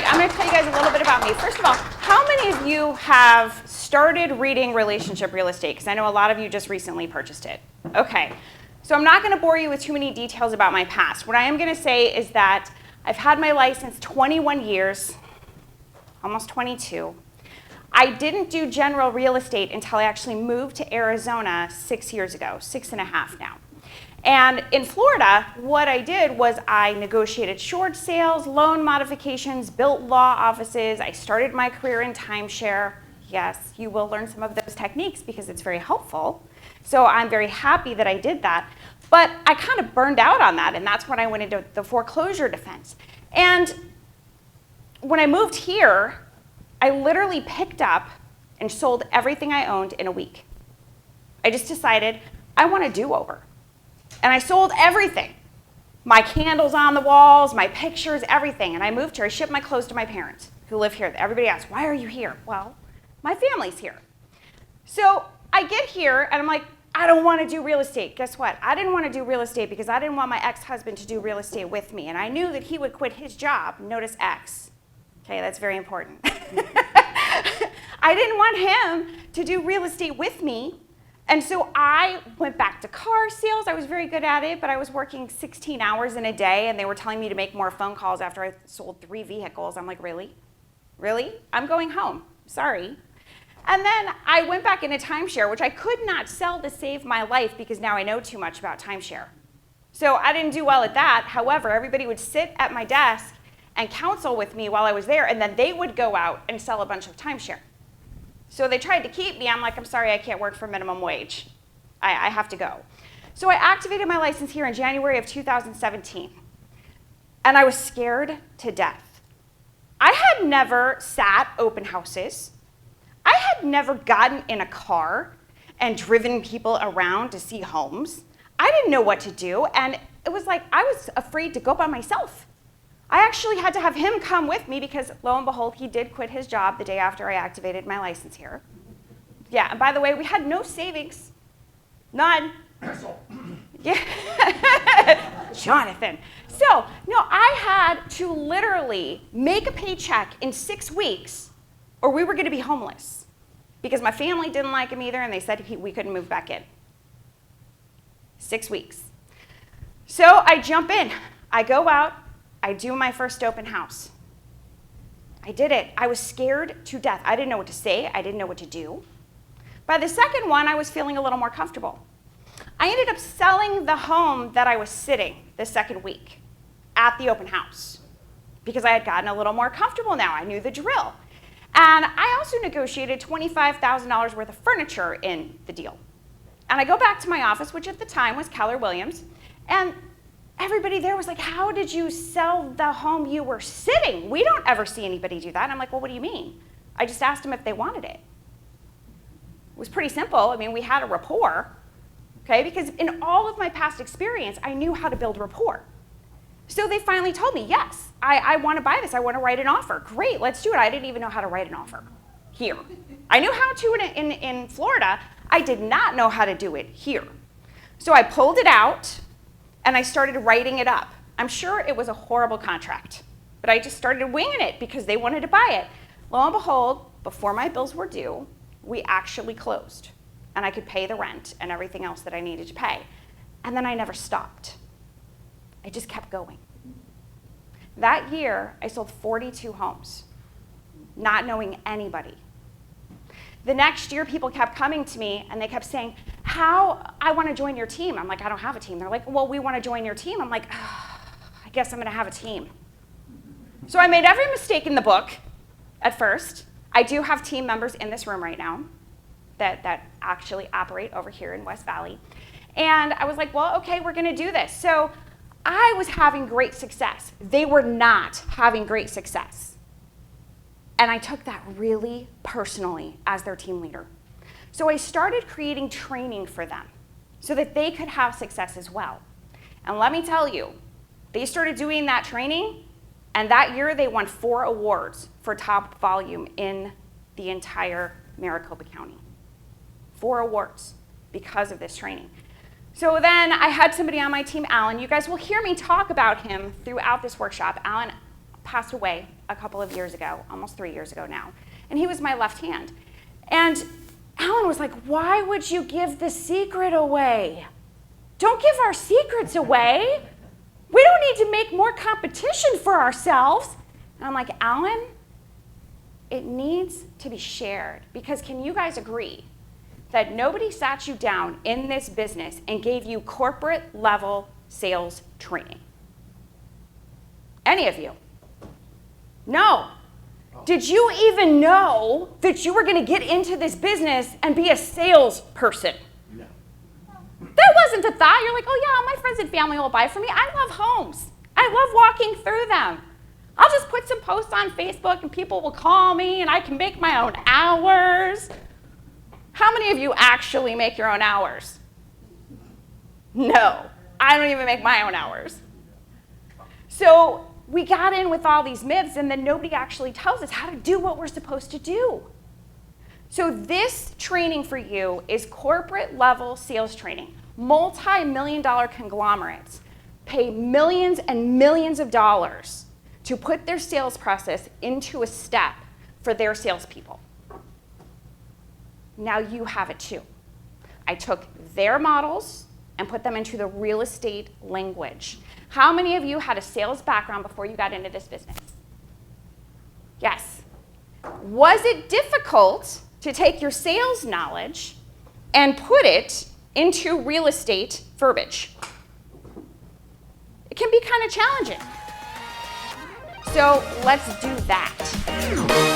right, I'm going to tell you guys a little bit about me. First of all, how many of you have started reading Relationship Real Estate? Because I know a lot of you just recently purchased it. Okay, so I'm not going to bore you with too many details about my past. What I am going to say is that I've had my license 21 years, almost 22. I didn't do general real estate until I actually moved to Arizona 6 years ago, 6.5 now. And in Florida, what I did was I negotiated short sales, loan modifications, built law offices. I started my career in timeshare. Yes, you will learn some of those techniques because it's very helpful. So I'm very happy that I did that. But I kind of burned out on that, and that's when I went into the foreclosure defense. And when I moved here, I literally picked up and sold everything I owned in a week. I just decided I want a do-over. And I sold everything. My candles on the walls, my pictures, everything. And I moved here. I shipped my clothes to my parents who live here. Everybody asks, why are you here? Well, my family's here. So I get here and I'm like, I don't want to do real estate. Guess what? I didn't want to do real estate because I didn't want my ex-husband to do real estate with me. And I knew that he would quit his job. Notice ex. Okay, that's very important. I didn't want him to do real estate with me. And so I went back to car sales. I was very good at it, but I was working 16 hours in a day, and they were telling me to make more phone calls after I sold 3 vehicles. I'm like, really? Really? I'm going home. Sorry. And then I went back into timeshare, which I could not sell to save my life because now I know too much about timeshare. So I didn't do well at that. However, everybody would sit at my desk and counsel with me while I was there, and then they would go out and sell a bunch of timeshare. So they tried to keep me. I'm like, I'm sorry, I can't work for minimum wage. I have to go. So I activated my license here in January of 2017. And I was scared to death. I had never sat open houses. I had never gotten in a car and driven people around to see homes. I didn't know what to do. And it was like I was afraid to go by myself. I actually had to have him come with me because, lo and behold, he did quit his job the day after I activated my license here. Yeah, and by the way, we had no savings. None. Yeah. Jonathan. So, no, I had to literally make a paycheck in 6 weeks or we were going to be homeless because my family didn't like him either and they said we couldn't move back in. 6 weeks. So I jump in. I go out. I do my first open house. I did it. I was scared to death. I didn't know what to say. I didn't know what to do. By the second one, I was feeling a little more comfortable. I ended up selling the home that I was sitting the second week at the open house because I had gotten a little more comfortable now. I knew the drill. And I also negotiated $25,000 worth of furniture in the deal. And I go back to my office, which at the time was Keller Williams, and everybody there was like, how did you sell the home you were sitting? We don't ever see anybody do that. And I'm like, well, what do you mean? I just asked them if they wanted it. It was pretty simple. I mean, we had a rapport, okay? Because in all of my past experience, I knew how to build rapport. So they finally told me, yes, I want to buy this. I want to write an offer. Great, let's do it. I didn't even know how to write an offer here. I knew how to in Florida. I did not know how to do it here. So I pulled it out, and I started writing it up. I'm sure it was a horrible contract, but I just started winging it because they wanted to buy it. Lo and behold, before my bills were due, we actually closed, and I could pay the rent and everything else that I needed to pay. And then I never stopped. I just kept going. That year, I sold 42 homes, not knowing anybody. The next year, people kept coming to me, and they kept saying, I want to join your team. I'm like, I don't have a team. They're like, well, we want to join your team. I'm like, I guess I'm going to have a team. So I made every mistake in the book at first. I do have team members in this room right now that actually operate over here in West Valley. And I was like, well, okay, we're going to do this. So I was having great success. They were not having great success. And I took that really personally as their team leader. So I started creating training for them so that they could have success as well. And let me tell you, they started doing that training, and that year they won 4 awards for top volume in the entire Maricopa County. 4 awards because of this training. So then I had somebody on my team, Alan. You guys will hear me talk about him throughout this workshop. Alan passed away a couple of years ago, almost 3 years ago now, and he was my left hand. And Alan was like, why would you give the secret away? Don't give our secrets away. We don't need to make more competition for ourselves. And I'm like, Alan, it needs to be shared, because can you guys agree that nobody sat you down in this business and gave you corporate level sales training? Any of you? No. Did you even know that you were going to get into this business and be a salesperson? No. That wasn't the thought. You're like, oh yeah, my friends and family will buy from me. I love homes. I love walking through them. I'll just put some posts on Facebook and people will call me and I can make my own hours. How many of you actually make your own hours? No, I don't even make my own hours. So we got in with all these myths, and then nobody actually tells us how to do what we're supposed to do. So this training for you is corporate level sales training. Multi-million-dollar conglomerates pay millions and millions of dollars to put their sales process into a step for their salespeople. Now you have it too. I took their models and put them into the real estate language. How many of you had a sales background before you got into this business? Yes. Was it difficult to take your sales knowledge and put it into real estate verbiage? It can be kind of challenging. So let's do that.